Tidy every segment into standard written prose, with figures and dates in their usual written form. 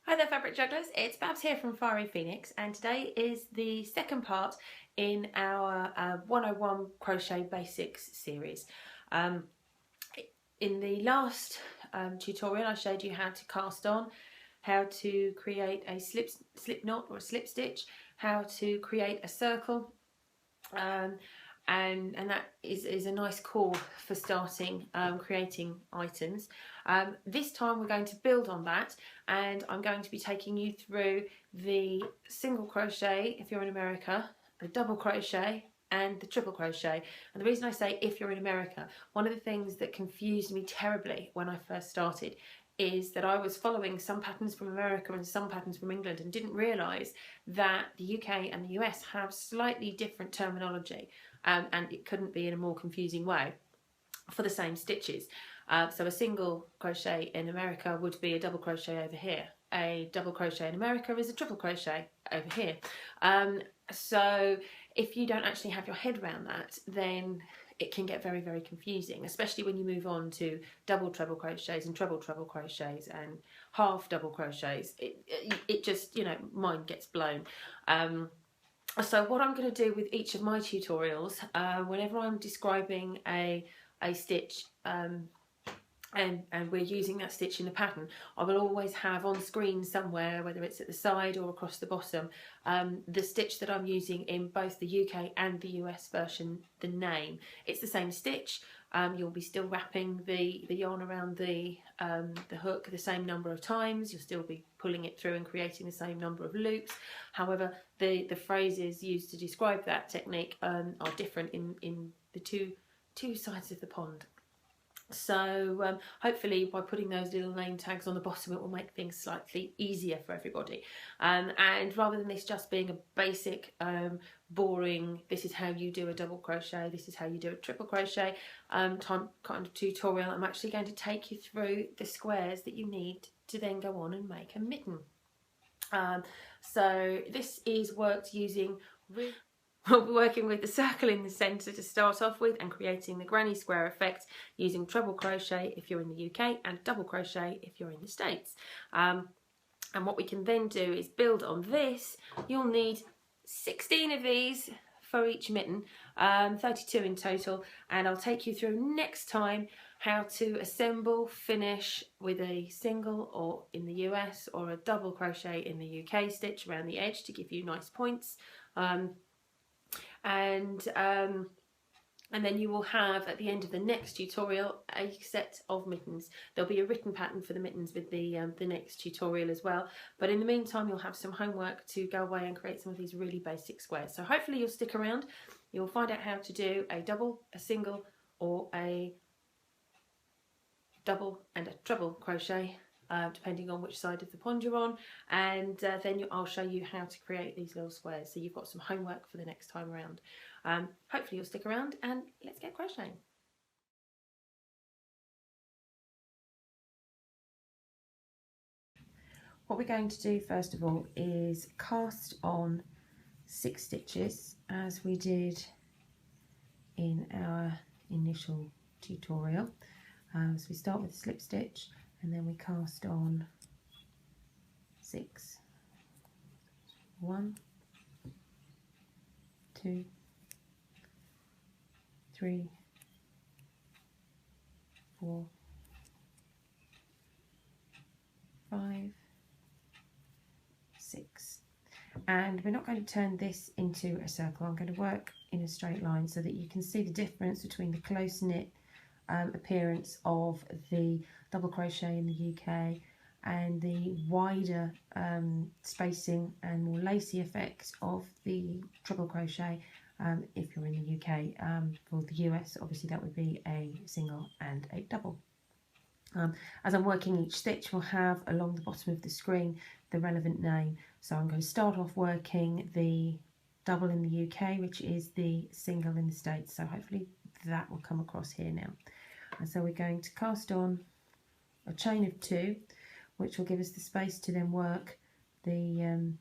Hi there fabric jugglers, it's Babs here from Fiery Phoenix, and today is the second part in our 101 Crochet Basics series. In the last tutorial I showed you how to cast on, how to create a slip knot or a slip stitch, how to create a circle, and that is a nice core for starting creating items. This time we're going to build on that, and I'm going to be taking you through the single crochet if you're in America, the double crochet and the triple crochet. And the reason I say if you're in America, one of the things that confused me terribly when I first started is that I was following some patterns from America and some patterns from England and didn't realise that the UK and the US have slightly different terminology, and it couldn't be in a more confusing way for the same stitches. So a single crochet in America would be a double crochet over here. A double crochet in America is a triple crochet over here. So if you don't actually have your head around that, then it can get very, very confusing, especially when you move on to double treble crochets and treble crochets and half double crochets. It just, you know, mind gets blown. So what I'm going to do with each of my tutorials, whenever I'm describing a stitch, and we're using that stitch in a pattern, I will always have on screen somewhere, whether it's at the side or across the bottom, the stitch that I'm using in both the UK and the US version, the name. It's the same stitch. You'll be still wrapping the yarn around the hook the same number of times. You'll still be pulling it through and creating the same number of loops. However, the phrases used to describe that technique are different in the two sides of the pond. So hopefully by putting those little name tags on the bottom, it will make things slightly easier for everybody. And rather than this just being a basic boring, this is how you do a double crochet, this is how you do a triple crochet kind of tutorial, I'm actually going to take you through the squares that you need to then go on and make a mitten. So this is worked using we'll be working with the circle in the centre to start off with, and creating the granny square effect using treble crochet if you're in the UK and double crochet if you're in the States. And what we can then do is build on this. You'll need 16 of these for each mitten, 32 in total, and I'll take you through next time how to assemble, finish with a single, or in the US, or a double crochet in the UK stitch around the edge to give you nice points. And then you will have at the end of the next tutorial a set of mittens. There'll be a written pattern for the mittens with the next tutorial as well, but in the meantime you'll have some homework to go away and create some of these really basic squares. So hopefully you'll stick around. You'll find out how to do a double, a single, or a double and a treble crochet, depending on which side of the pond you're on, and then I'll show you how to create these little squares, so you've got some homework for the next time around. Hopefully you'll stick around, and let's get crocheting. What we're going to do first of all is cast on 6 stitches as we did in our initial tutorial. So we start with a slip stitch and then we cast on 6. 1, 2, 3, 4, 5, 6. And we're not going to turn this into a circle. I'm going to work in a straight line so that you can see the difference between the close-knit appearance of the double crochet in the UK and the wider spacing and more lacy effect of the treble crochet if you're in the UK. For the US, obviously that would be a single and a double. As I'm working each stitch, we'll have along the bottom of the screen the relevant name. So I'm going to start off working the double in the UK, which is the single in the States. So hopefully that will come across here now. And so we're going to cast on a chain of 2, which will give us the space to then work the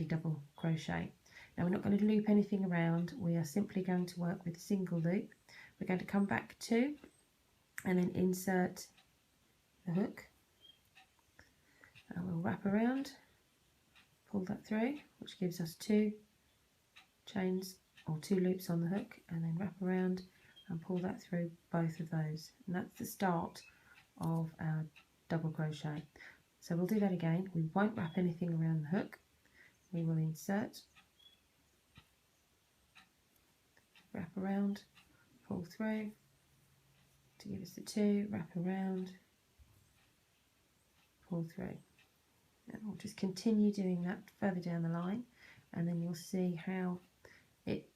double crochet. Now we're not going to loop anything around, we are simply going to work with a single loop. We're going to come back 2 and then insert the hook, and we'll we'll wrap around, pull that through, which gives us 2 chains or 2 loops on the hook, and then wrap around and pull that through both of those, and that's the start of our double crochet. So we'll do that again. We won't wrap anything around the hook. We will insert, wrap around, pull through to give us the 2, wrap around, pull through, and we'll just continue doing that further down the line, and then you'll see how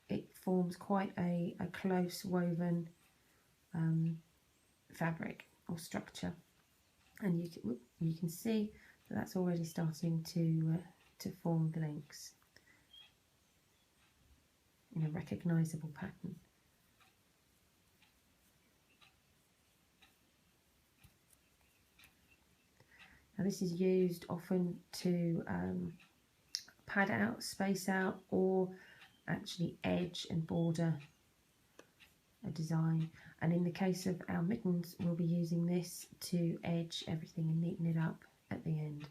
it forms quite a close woven fabric or structure, and you can see that that's already starting to form the links in a recognisable pattern. Now this is used often to pad out, space out, or actually edge and border a design. And in the case of our mittens, we'll be using this to edge everything and neaten it up at the end.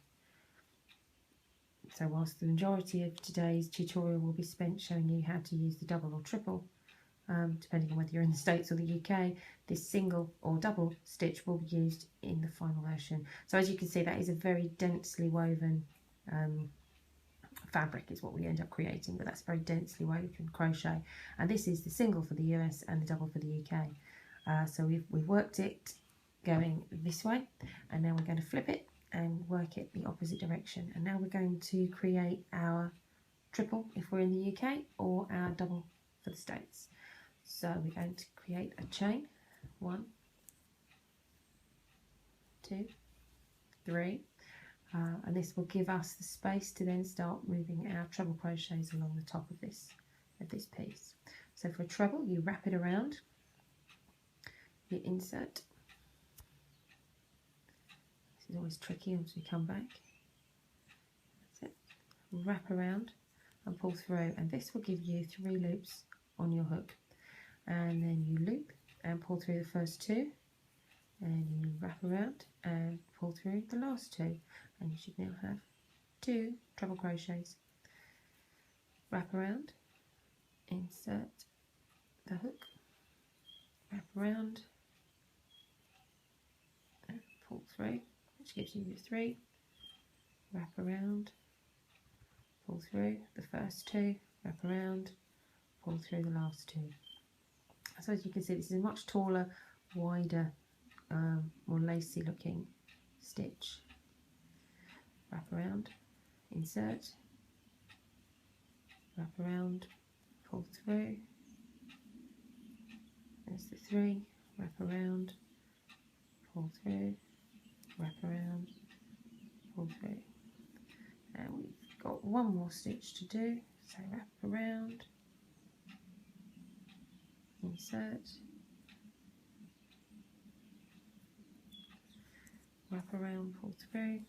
So whilst the majority of today's tutorial will be spent showing you how to use the double or triple, depending on whether you're in the States or the UK, this single or double stitch will be used in the final version. So as you can see, that is a very densely woven fabric is what we end up creating, but that's very densely woven crochet, and this is the single for the US and the double for the UK. So we've worked it going this way, and now we're going to flip it and work it the opposite direction, and now we're going to create our triple if we're in the UK, or our double for the States. So we're going to create a chain, 1, 2, 3, and this will give us the space to then start moving our treble crochets along the top of this piece. So for a treble, you wrap it around, you insert. This is always tricky once we come back. That's it. Wrap around and pull through, and this will give you 3 loops on your hook, and then you loop and pull through the first 2, and you wrap around and pull through the last 2, and you should now have 2 treble crochets. Wrap around, insert the hook, wrap around and pull through, which gives you your 3, wrap around, pull through the first 2, wrap around, pull through the last 2. So as you can see, this is a much taller, wider, more lacy looking stitch. Wrap around, insert, wrap around, pull through, there's the 3, wrap around, pull through, wrap around, pull through, and we've got one more stitch to do, so wrap around, insert, wrap around, pull through,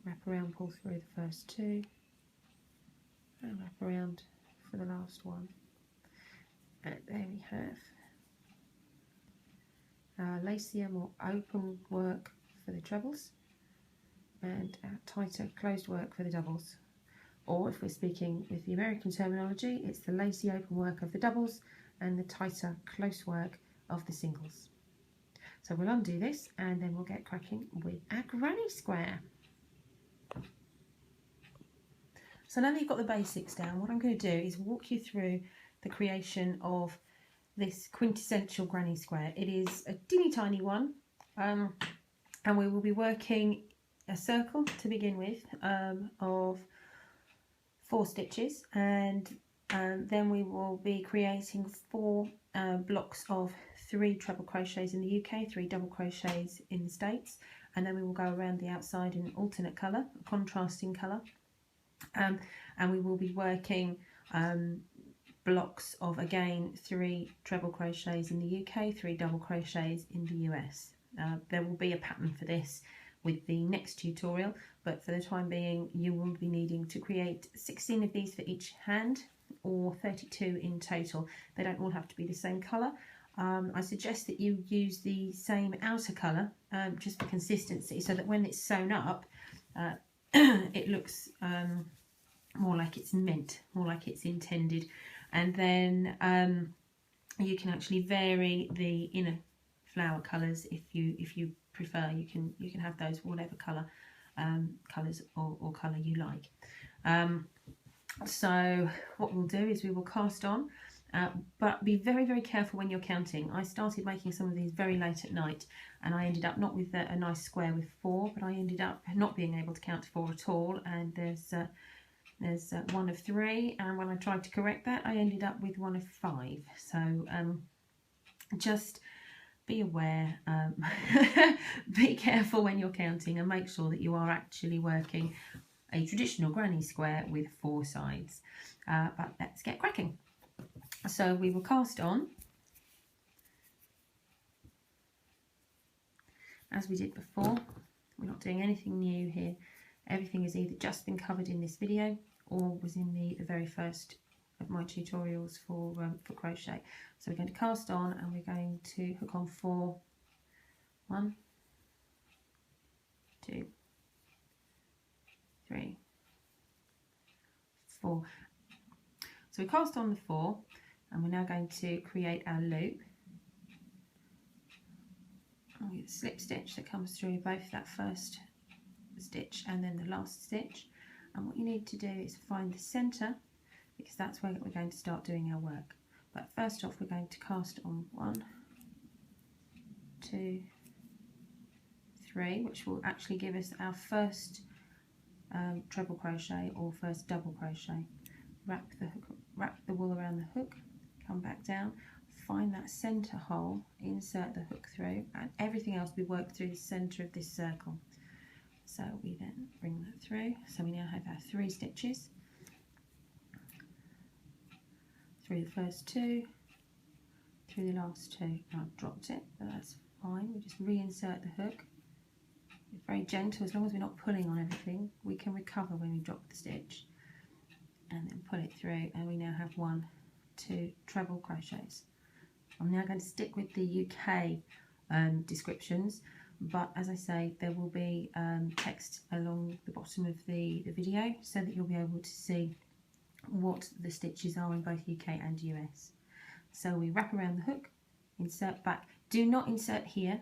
wrap around, pull through the first 2, and wrap around for the last one. And there we have our lacier, more open work for the trebles, and our tighter closed work for the doubles. Or if we're speaking with the American terminology, it's the lacy open work of the doubles and the tighter close work of the singles. So we'll undo this, and then we'll get cracking with our granny square. So now that you've got the basics down, what I'm going to do is walk you through the creation of this quintessential granny square. It is a teeny tiny one, and we will be working a circle to begin with of 4 stitches, and then we will be creating 4 blocks of 3 treble crochets in the UK, 3 double crochets in the States, and then we will go around the outside in an alternate colour, a contrasting colour, and we will be working blocks of, again, 3 treble crochets in the UK, 3 double crochets in the US. There will be a pattern for this with the next tutorial, but for the time being you will be needing to create 16 of these for each hand, or 32 in total. They don't all have to be the same colour. I suggest that you use the same outer colour just for consistency, so that when it's sewn up it looks more like it's meant, more like it's intended. And then you can actually vary the inner flower colours if you prefer. You can have those whatever colour colours or colour you like. So what we'll do is we will cast on, but be very, very careful when you're counting. I started making some of these very late at night, and I ended up not with a nice square with 4, but I ended up not being able to count to 4 at all. And there's one of 3, and when I tried to correct that, I ended up with one of 5. So just be aware, be careful when you're counting, and make sure that you are actually working a traditional granny square with 4 sides. But let's get cracking. So we will cast on as we did before. We're not doing anything new here. Everything has either just been covered in this video or was in the very first of my tutorials for crochet. So we're going to cast on, and we're going to hook on 4. 1, 2, 3, 4. So we cast on the 4, and we're now going to create our loop. And we get a slip stitch that comes through both that first stitch and then the last stitch. And what you need to do is find the centre, because that's where we're going to start doing our work. But first off, we're going to cast on 1, 2, 3, which will actually give us our first treble crochet or first double crochet. Wrap the wool around the hook, come back down, find that centre hole, insert the hook through, and everything else we work through the centre of this circle. So we then bring that through. So we now have our 3 stitches through the first 2, through the last 2. I've dropped it, but that's fine. We just reinsert the hook. It's very gentle. As long as we're not pulling on everything, we can recover when we drop the stitch, and then pull it through, and we now have 1, 2 treble crochets. I'm now going to stick with the UK descriptions, but as I say, there will be text along the bottom of the video so that you'll be able to see what the stitches are in both UK and US. So we wrap around the hook, insert back. Do not insert here.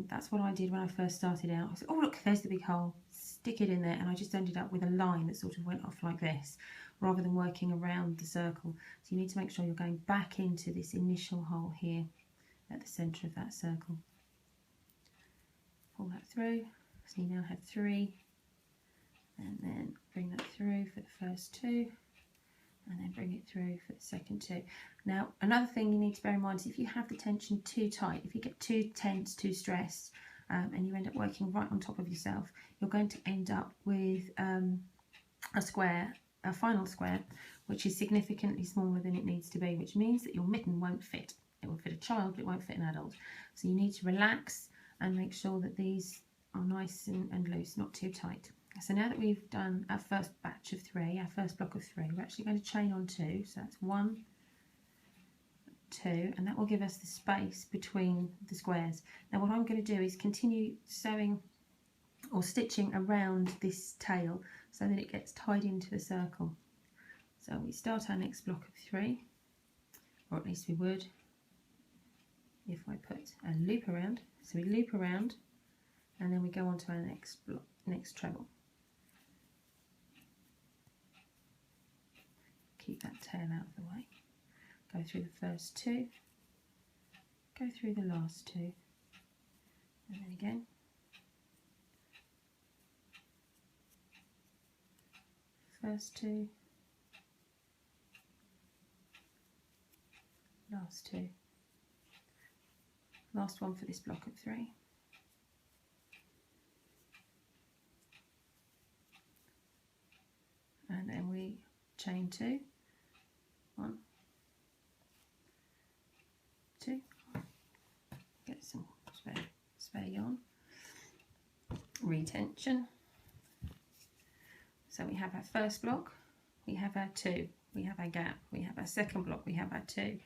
That's what I did when I first started out. I said, oh look, there's the big hole, stick it in there, and I just ended up with a line that sort of went off like this, rather than working around the circle. So you need to make sure you're going back into this initial hole here at the centre of that circle. Pull that through, so you now have 3, and then bring that through for the first 2, and then bring it through for the second 2. Now, another thing you need to bear in mind is if you have the tension too tight, if you get too tense, too stressed, and you end up working right on top of yourself, you're going to end up with a square, a final square, which is significantly smaller than it needs to be, which means that your mitten won't fit. It will fit a child, but it won't fit an adult. So you need to relax and make sure that these are nice and loose, not too tight. So now that we've done our first batch of 3, our first block of 3, we're actually going to chain on 2. So that's 1, 2, and that will give us the space between the squares. Now what I'm going to do is continue sewing or stitching around this tail so that it gets tied into the circle. So we start our next block of 3, or at least we would if I put a loop around. So we loop around, and then we go on to our next block, next treble. Keep that tail out of the way. Go through the first 2, go through the last 2, and then again. First 2, last 2, last one for this block of 3. And then we chain 2, 1, 2, get some spare yarn, retention. So we have our first block, we have our 2, we have our gap, we have our second block, we have our 2.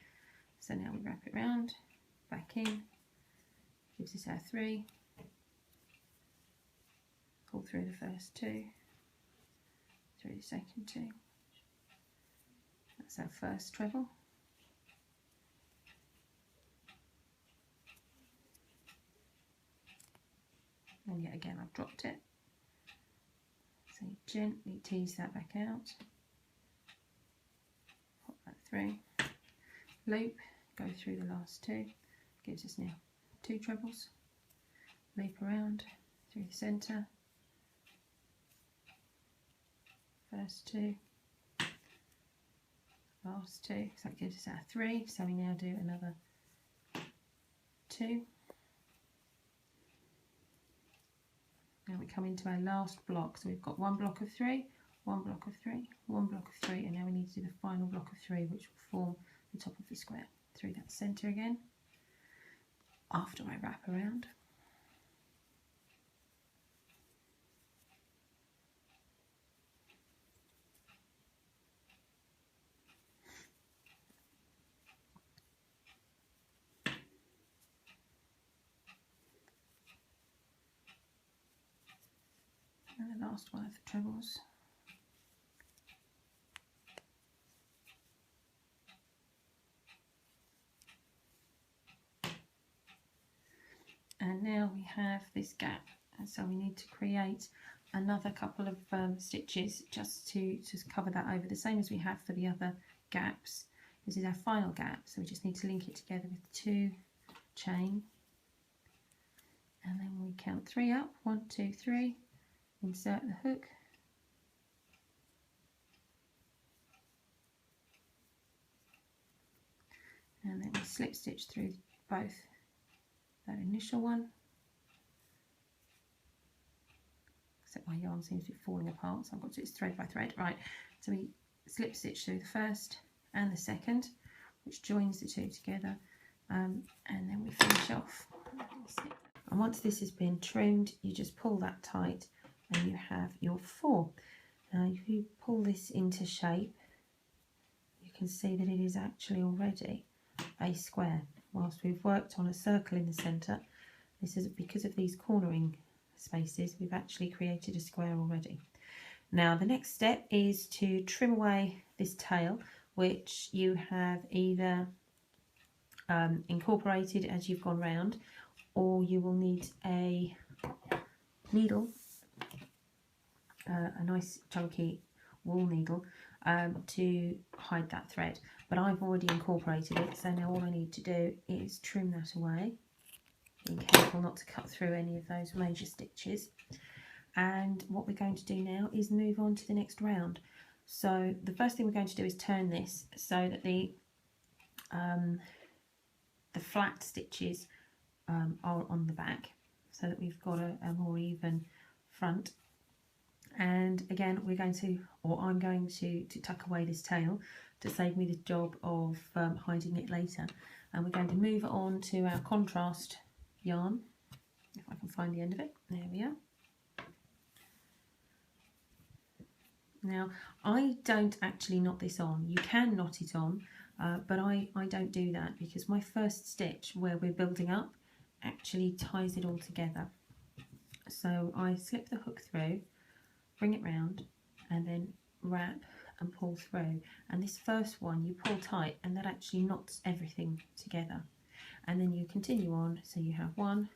So now we wrap it round, back in, gives us our 3, pull through the first 2, through the second 2. That's our first treble. And yet again I've dropped it. So you gently tease that back out. Pop that through. Loop, go through the last 2. Gives us now 2 trebles. Loop around through the centre. First 2. Last 2. So that gives us our 3. So we now do another 2. Now we come into our last block, so we've got 1 block of 3, 1 block of 3, 1 block of 3, and now we need to do the final block of 3, which will form the top of the square. Through that centre again, after I wrap around. And the last one of the trebles. And now we have this gap, and so we need to create another couple of stitches just to cover that over, the same as we have for the other gaps. This is our final gap, so we just need to link it together with 2 chain, and then we count 3 up, 1, 2, 3, insert the hook, and then we slip stitch through both that initial one, except my yarn seems to be falling apart, so I've got to do this thread by thread. Right, so we slip stitch through the first and the second, which joins the 2 together, and then we finish off. And once this has been trimmed, you just pull that tight and you have your 4. Now if you pull this into shape, you can see that it is actually already a square. Whilst we've worked on a circle in the centre, this is because of these cornering spaces, we've actually created a square already. Now the next step is to trim away this tail, which you have either incorporated as you've gone round, or you will need a needle, a nice chunky wool needle, to hide that thread. But I've already incorporated it, so now all I need to do is trim that away. Being careful not to cut through any of those major stitches. And what we're going to do now is move on to the next round. So the first thing we're going to do is turn this so that the flat stitches are on the back, so that we've got a more even front. And again, we're going to, or I'm going to tuck away this tail to save me the job of hiding it later. And we're going to move on to our contrast yarn, if I can find the end of it. There we are. Now, I don't actually knot this on. You can knot it on, but I don't do that, because my first stitch where we're building up actually ties it all together. So I slip the hook through, bring it round, and then wrap and pull through. And this first one you pull tight, and that actually knots everything together. And then you continue on, so you have 1,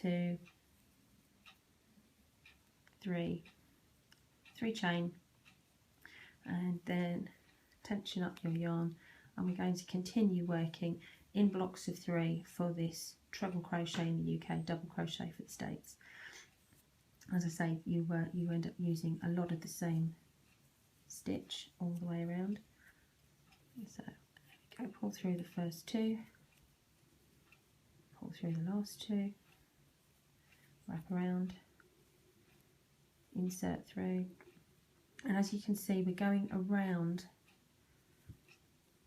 2, 3 chain, and then tension up your yarn, and we're going to continue working in blocks of 3 for this treble crochet in the UK, double crochet for the States. As I say, you end up using a lot of the same stitch all the way around. So go pull through the first 2, pull through the last 2, wrap around, insert through, and as you can see, we're going around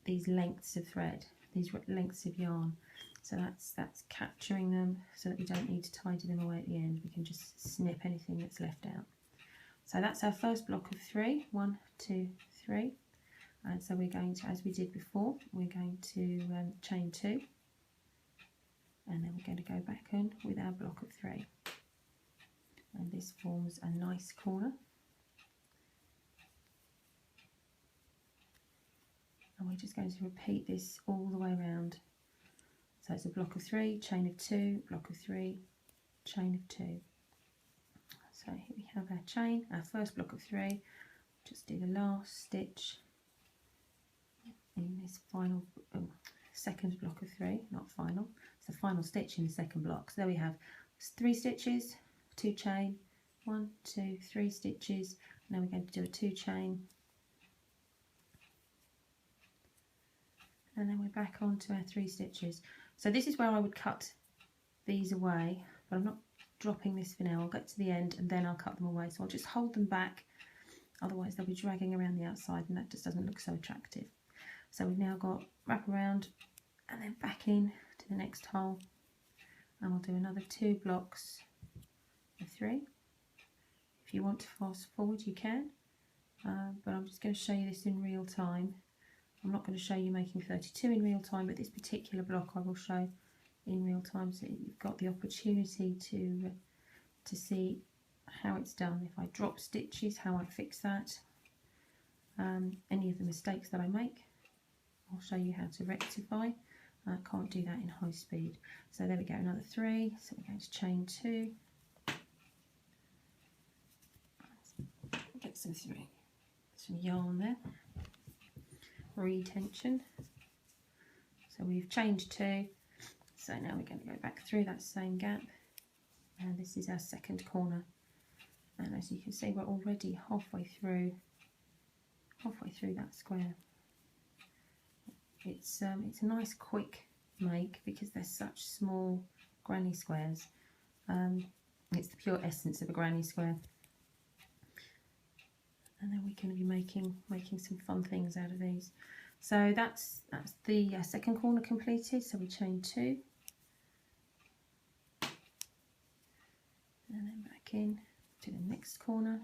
these lengths of thread, these lengths of yarn. So that's capturing them so that we don't need to tidy them away at the end. We can just snip anything that's left out. So that's our first block of 3, 1, 2, 3. And so we're going to, as we did before, we're going to chain 2, and then we're going to go back in with our block of 3. And this forms a nice corner. And we're just going to repeat this all the way around. So it's a block of 3, chain of 2, block of 3, chain of 2. So here we have our chain, our first block of 3. Just do the last stitch in this final second block of 3, not final. It's the final stitch in the second block. So there we have 3 stitches, 2 chain, 1, 2, 3 stitches. Now we're going to do a 2 chain. And then we're back onto our 3 stitches. So this is where I would cut these away, but I'm not dropping this for now. I'll get to the end and then I'll cut them away. So I'll just hold them back, otherwise they'll be dragging around the outside and that just doesn't look so attractive. So we've now got wrap around and then back in to the next hole, and we'll do another 2 blocks of 3. If you want to fast forward you can, but I'm just going to show you this in real time. I'm not going to show you making 32 in real time, but this particular block I will show in real time, so you've got the opportunity to see how it's done. If I drop stitches, how I fix that, any of the mistakes that I make, I'll show you how to rectify. I can't do that in high speed. So there we go, another 3. So we're going to chain 2. Get some yarn there. Retension. So we've chained 2. So now we're going to go back through that same gap, and this is our second corner. And as you can see, we're already halfway through that square. It's a nice quick make because they're such small granny squares. It's the pure essence of a granny square. And then we can be making some fun things out of these. So that's the second corner completed. So we chain 2, and then back in to the next corner.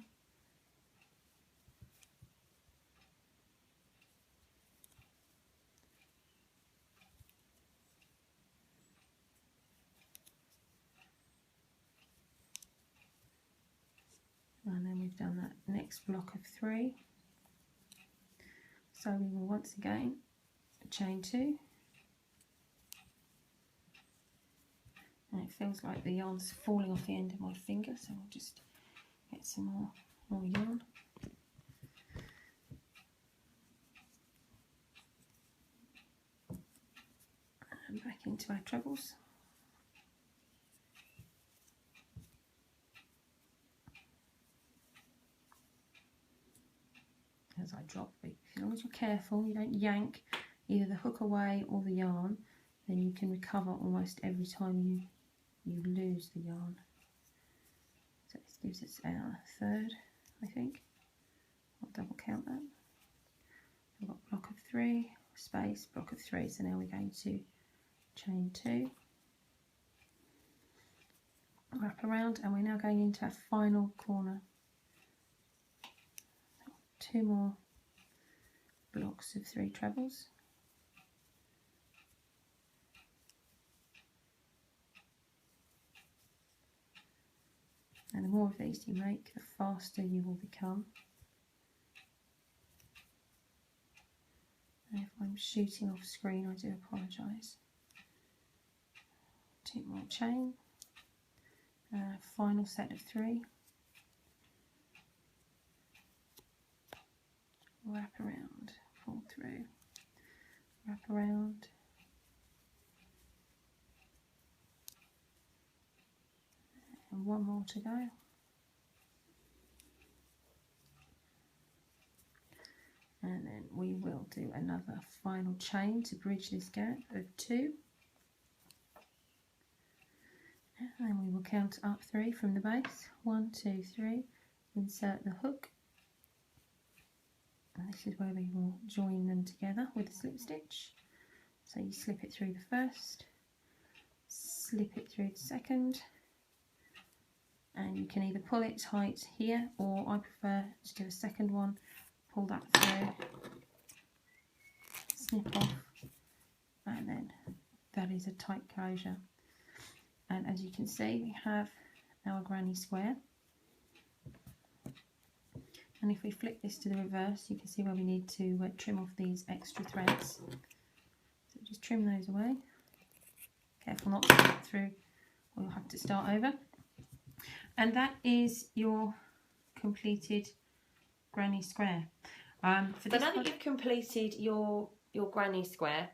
And then we've done that next block of 3. So we will once again chain 2. And it feels like the yarn's falling off the end of my finger, so I'll just get some more yarn. And back into our trebles. As I drop, but as long as you're careful, you don't yank either the hook away or the yarn, then you can recover almost every time you lose the yarn. So this gives us our third, I think. I'll double count that. We've got block of 3, space, block of 3. So now we're going to chain 2, wrap around, and we're now going into our final corner. 2 more blocks of 3 trebles. And the more of these you make, the faster you will become. And if I'm shooting off screen, I do apologise. 2 more chain. Final set of 3. Wrap around, pull through, wrap around, and 1 more to go. And then we will do another final chain to bridge this gap of 2. And then we will count up 3 from the base. 1, 2, 3, insert the hook. And this is where we will join them together with a slip stitch. So you slip it through the first, slip it through the second, and you can either pull it tight here, or I prefer to do a second one, pull that through, snip off, and then that is a tight closure. And as you can see, we have our granny square. And if we flip this to the reverse, you can see where we need to trim off these extra threads. So just trim those away. Careful not to get through, or you'll have to start over. And that is your completed granny square. So now that you've completed your granny square,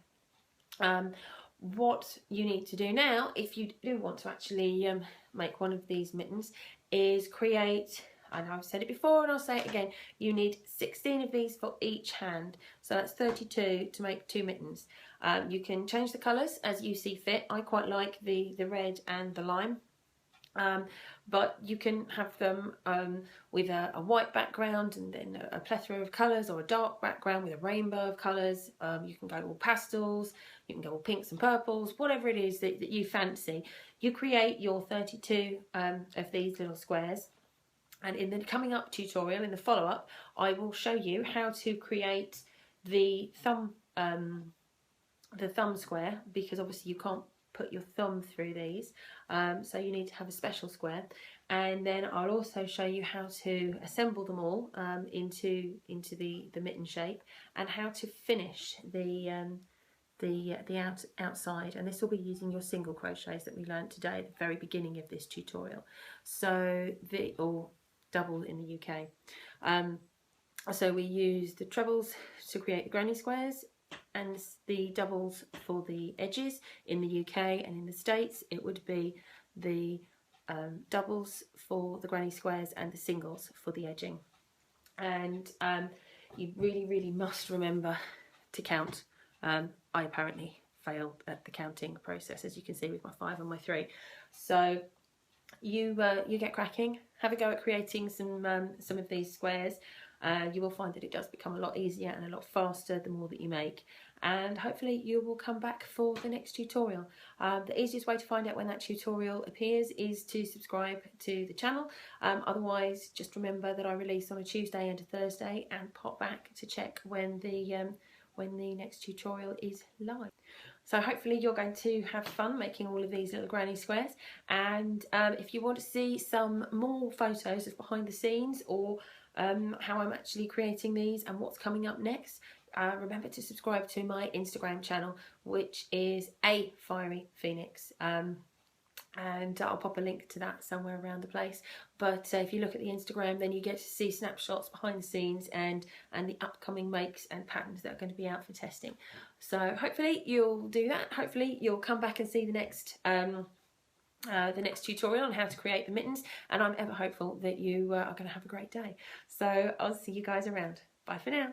what you need to do now, if you do want to actually make one of these mittens, is create, and I've said it before and I'll say it again, you need 16 of these for each hand. So that's 32 to make 2 mittens. You can change the colours as you see fit. I quite like the red and the lime. But you can have them with a white background and then a plethora of colours, or a dark background with a rainbow of colours. You can go all pastels, you can go all pinks and purples, whatever it is that you fancy. You create your 32 of these little squares, and in the coming up tutorial, in the follow-up, I will show you how to create the thumb square, because obviously you can't put your thumb through these, so you need to have a special square. And then I'll also show you how to assemble them all into the mitten shape, and how to finish the outside. And this will be using your single crochets that we learned today at the very beginning of this tutorial, so or double in the UK. So we use the trebles to create the granny squares, and the doubles for the edges. In the UK and in the States, it would be the doubles for the granny squares and the singles for the edging. And you really must remember to count. I apparently failed at the counting process, as you can see with my 5 and my 3. So you get cracking, have a go at creating some of these squares. You will find that it does become a lot easier and a lot faster the more that you make, and hopefully you will come back for the next tutorial. The easiest way to find out when that tutorial appears is to subscribe to the channel. Otherwise, just remember that I release on a Tuesday and a Thursday, and pop back to check when the next tutorial is live. So hopefully you're going to have fun making all of these little granny squares, and if you want to see some more photos of behind the scenes, or how I'm actually creating these and what's coming up next, remember to subscribe to my Instagram channel, which is A Fiery Phoenix, and I'll pop a link to that somewhere around the place. But if you look at the Instagram, then you get to see snapshots behind the scenes and the upcoming makes and patterns that are going to be out for testing. So hopefully you'll do that. Hopefully you'll come back and see the next tutorial on how to create the mittens, and I'm ever hopeful that you are going to have a great day. So I'll see you guys around. Bye for now.